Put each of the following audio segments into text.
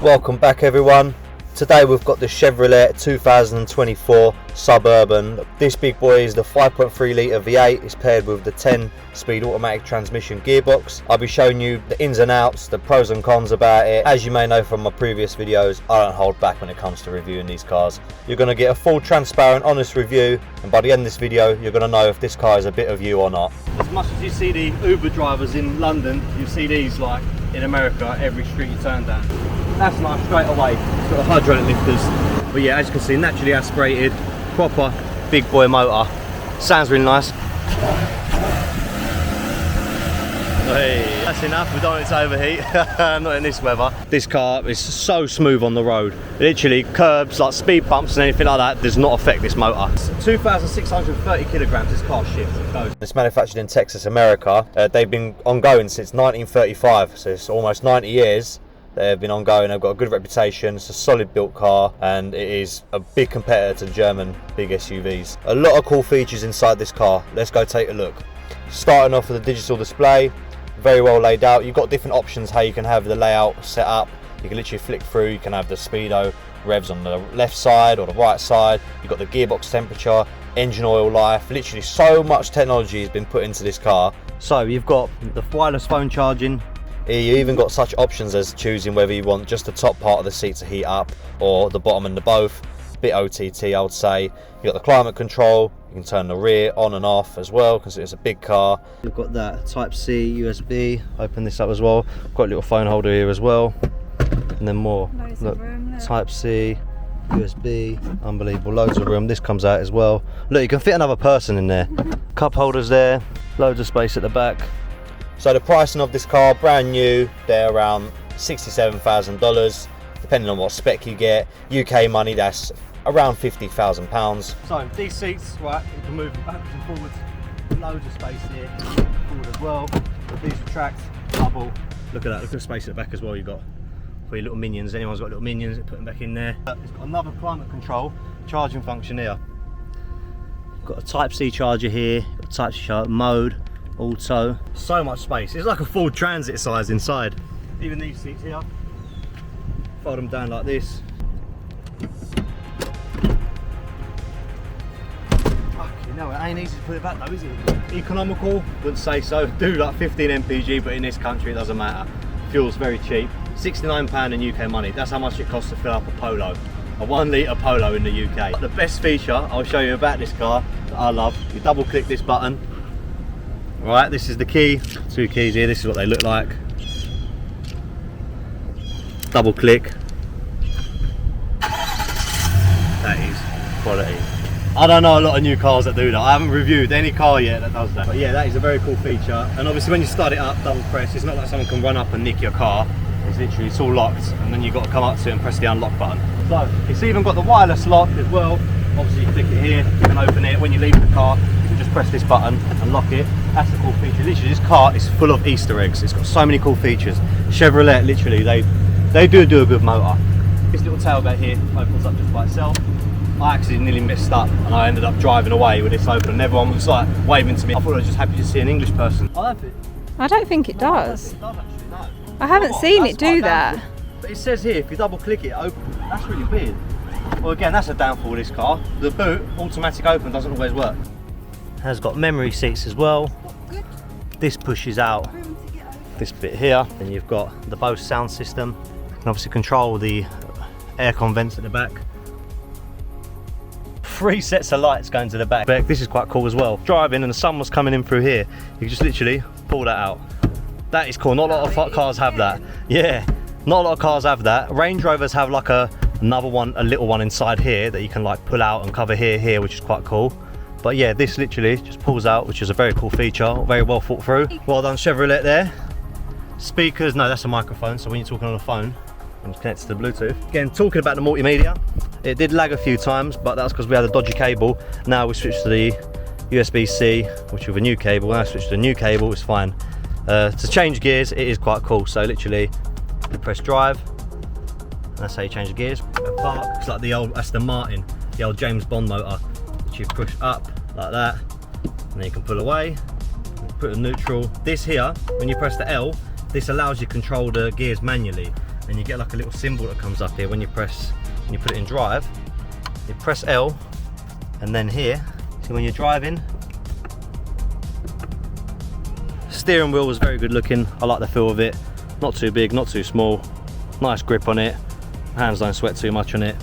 Welcome back everyone. Today we've got the Chevrolet 2024 Suburban. This big boy is the 5.3 litre V8. It's paired with the 10-speed automatic transmission gearbox. I'll be showing you the ins and outs, the pros and cons about it. As you may know from my previous videos, I don't hold back when it comes to reviewing these cars. You're going to get a full, transparent, honest review, and by the end of this video you're going to know if this car is a bit of you or not. As much as you see the Uber drivers in London, you see these like in America every street you turn down. That's nice straight away. It's got hydraulic lifters, but yeah, as you can see, naturally aspirated, proper big boy motor. Sounds really nice. Hey, that's enough. We don't want it to overheat. Not in this weather. This car is so smooth on the road. Literally, curbs, like speed bumps and anything like that does not affect this motor. 2,630 kilograms. This car shifts. It's manufactured in Texas, America. They've been ongoing since 1935, so it's almost 90 years. They've been ongoing. They've got a good reputation. It's a solid built car, and it is a big competitor to German big SUVs. A lot of cool features inside this car. Let's go take a look. Starting off with a digital display, very well laid out. You've got different options how you can have the layout set up. You can literally flick through. You can have the speedo revs on the left side or the right side. You've got the gearbox temperature, engine oil life. Literally so much technology has been put into this car. So you've got the wireless phone charging. You even got such options as choosing whether you want just the top part of the seat to heat up or the bottom and the both. Bit OTT, I would say. You've got the climate control. You can turn the rear on and off as well because it's a big car. You've got that Type-C USB. Open this up as well. Got a little phone holder here as well. And then more. Look, Type-C, USB, unbelievable. Loads of room. This comes out as well. Look, you can fit another person in there. Cup holders there. Loads of space at the back. So the pricing of this car, brand new, they're around $67,000, depending on what spec you get. UK money, that's around £50,000. So these seats, right, you can move them backwards and forwards. Loads of space here, forward as well. These retract, double. Look at that, look at the space at the back as well you got for your little minions. Anyone's got little minions, put them back in there. It's got another climate control charging function here. Got a Type-C charger here, got a Type-C charger mode. Auto, so much space. It's like a full transit size inside. Even these seats here, fold them down like this. Fucking hell, it ain't easy to put it back though, is it? Economical, wouldn't say so. Do like 15 mpg, but in this country it doesn't matter. Fuel's very cheap. £69 in UK money. That's how much it costs to fill up a Polo. A 1 litre Polo in the UK. The best feature I'll show you about this car that I love, you double click this button. Right, this is the key, two keys here, this is what they look like. Double click. That is quality. I don't know a lot of new cars that do that. I haven't reviewed any car yet that does that. But yeah, that is a very cool feature. And obviously when you start it up, double press, it's not like someone can run up and nick your car. It's literally, it's all locked, and then you've got to come up to it and press the unlock button. So, it's even got the wireless lock as well. Obviously you click it here, you can open it. When you leave the car, you can just press this button and lock it. That's the cool feature. Literally, this car is full of Easter eggs. It's got so many cool features. Chevrolet, literally, they do a good motor. This little tailgate here opens up just by itself. I actually nearly messed up and I ended up driving away with this open and everyone was like waving to me. I thought I was just happy to see an English person. I don't think it does. It does actually, no. I haven't seen it do that. But it says here, if you double click it, it opens. That's really weird. Well, again, that's a downfall of this car. The boot, automatic open, doesn't always work. It has got memory seats as well. Good. This pushes out this bit here. Then you've got the Bose sound system. You can obviously control the aircon vents at the back. 3 sets of lights going to the back. This is quite cool as well. Driving and the sun was coming in through here. You can just literally pull that out. That is cool. Not a lot of cars have that. Yeah, not a lot of cars have that. Range Rovers have like another one, a little one inside here that you can like pull out and cover here, which is quite cool. But yeah, this literally just pulls out, which is a very cool feature, very well thought through. Well done Chevrolet there. Speakers, no, that's a microphone, so when you're talking on the phone, it's connected to the Bluetooth. Again, talking about the multimedia, it did lag a few times, but that's because we had a dodgy cable. Now we switched to the USB-C, which with a new cable. Now I switched to the new cable, it's fine. To change gears, it is quite cool. So literally, you press drive, and that's how you change the gears. Park, it's like the old, that's the Martin, the old James Bond motor, which you push up like that, and then you can pull away, put a neutral. This here, when you press the L, this allows you to control the gears manually. and you get like a little symbol that comes up here when you put it in drive. You press L, and then here, so when you're driving, steering wheel was very good looking. I like the feel of it. Not too big, not too small. Nice grip on it. Hands don't sweat too much on it.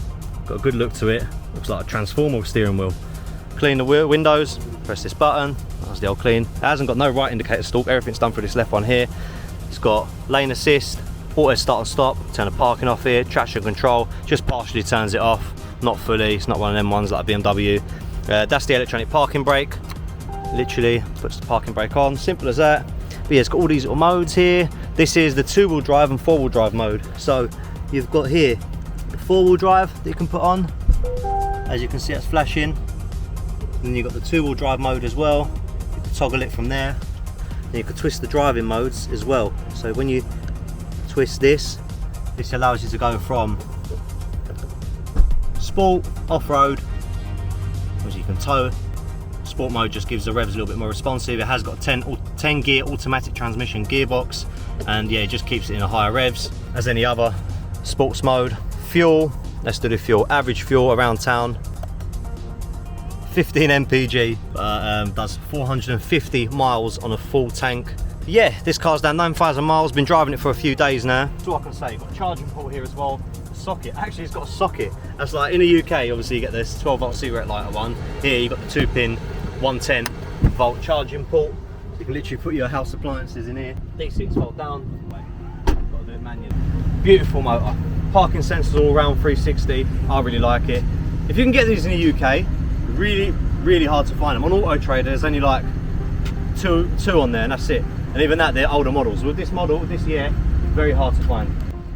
Got a good look to it. Looks like a transformer steering wheel. Clean the windows, press this button. That's the old clean. It hasn't got no right indicator stalk. Everything's done through this left one here. It's got lane assist, auto start and stop, turn the parking off here, traction control, just partially turns it off, not fully. It's not one of them ones like a BMW. That's the electronic parking brake. Literally puts the parking brake on, simple as that. But yeah, it's got all these little modes here. This is the 2-wheel drive and 4-wheel drive mode. So you've got here the 4-wheel drive that you can put on. As you can see, it's flashing. And then you've got the 2-wheel drive mode as well. You can toggle it from there. Then you can twist the driving modes as well. So when you twist this allows you to go from sport, off-road, as you can tow. Sport mode just gives the revs a little bit more responsive. It has got a 10 gear automatic transmission gearbox, and yeah, it just keeps it in a higher revs as any other sports mode. Fuel, let's do the fuel. Average fuel around town, 15 mpg, does 450 miles on a full tank. Yeah, this car's done 9,000 miles, been driving it for a few days now. That's all I can say. You've got a charging port here as well. Socket, actually it's got a socket. That's like in the UK, obviously you get this 12-volt cigarette lighter one. Here you've got the 2-pin 110-volt charging port. So you can literally put your house appliances in here. D6 fold down. Wait, got to do it manually. Beautiful motor. Parking sensors all around 360. I really like it. If you can get these in the UK, really hard to find them. On Auto Trader there's only like two on there, and that's it. And even that, they're older models. With this model, this year, very hard to find.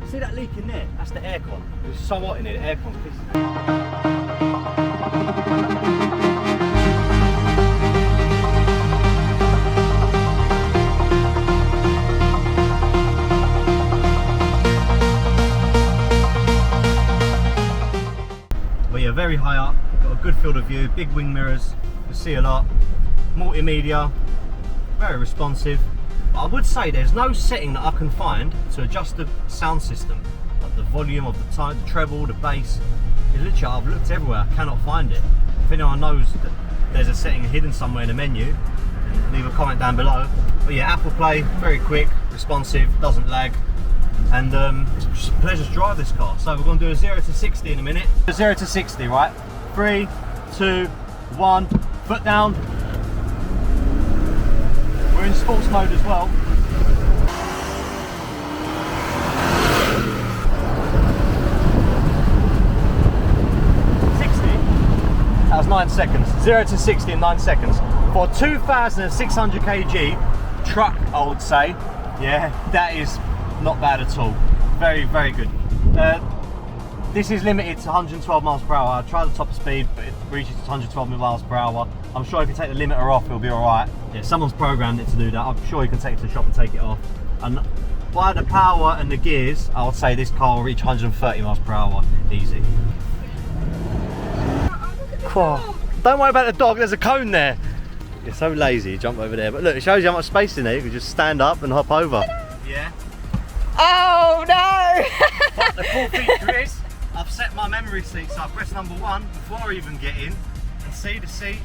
See that leak in there? That's the aircon. It's so hot in here, the aircon's pissing. But yeah, very high up, got a good field of view, big wing mirrors, you can see a lot. Multimedia, very responsive. I would say there's no setting that I can find to adjust the sound system, like the volume of the tone, the treble, the bass. Literally, I've looked everywhere, I cannot find it. If anyone knows that there's a setting hidden somewhere in the menu, leave a comment down below. But yeah, Apple Play, very quick, responsive, doesn't lag, and it's just a pleasure to drive this car. So we're going to do a 0 to 60 in a minute. 0 to 60, right? 3, 2, 1, foot down. We're in sports mode as well. 60. That was 9 seconds. 0 to 60 in 9 seconds. For 2,600 kg truck, I would say, yeah, that is not bad at all. Very good. This is limited to 112 miles per hour. I tried the top of speed, but it reaches 112 miles per hour. I'm sure if you take the limiter off, it'll be all right. Yeah, someone's programmed it to do that. I'm sure you can take it to the shop and take it off. And by the power and the gears, I would say this car will reach 130 miles per hour easy. Don't worry about the dog, there's a cone there. You're so lazy, jump over there. But look, it shows you how much space in there. You can just stand up and hop over. Yeah. Oh no! But the cool feature is, I've set my memory seat, so I press number 1 before I even get in, and see the seat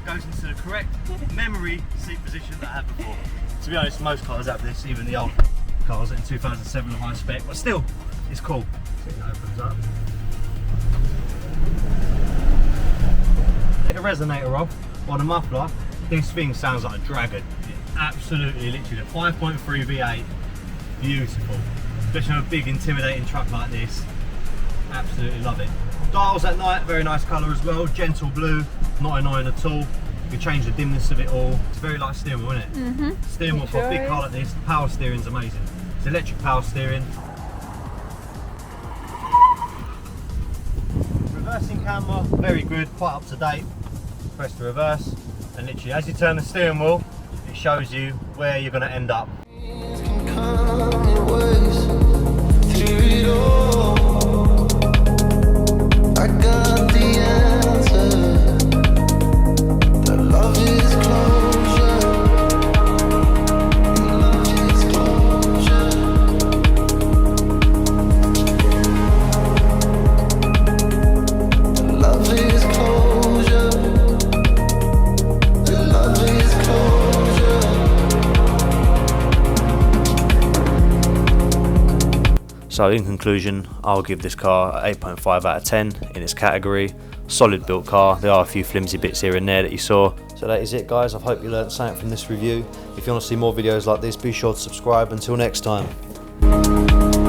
goes into the correct memory seat position that I had before. To be honest, most cars have this, even the old cars in 2007 are high spec, but still, it's cool. See, it opens up. Take a resonator off, or the muffler, this thing sounds like a dragon. Absolutely, literally, a 5.3 V8, beautiful. Especially on a big, intimidating truck like this. Absolutely love it. Dials at night, very nice colour as well, gentle blue, not annoying at all. You can change the dimness of it all. It's very light steering wheel, isn't it? Mm-hmm. Steering wheel for a big car like this, the power steering's amazing. It's electric power steering. Reversing camera, very good, quite up to date. Press the reverse, and literally as you turn the steering wheel, it shows you where you're going to end up. So in conclusion, I'll give this car an 8.5 out of 10 in its category. Solid built car. There are a few flimsy bits here and there that you saw. So that is it, guys. I hope you learned something from this review. If you want to see more videos like this, be sure to subscribe. Until next time.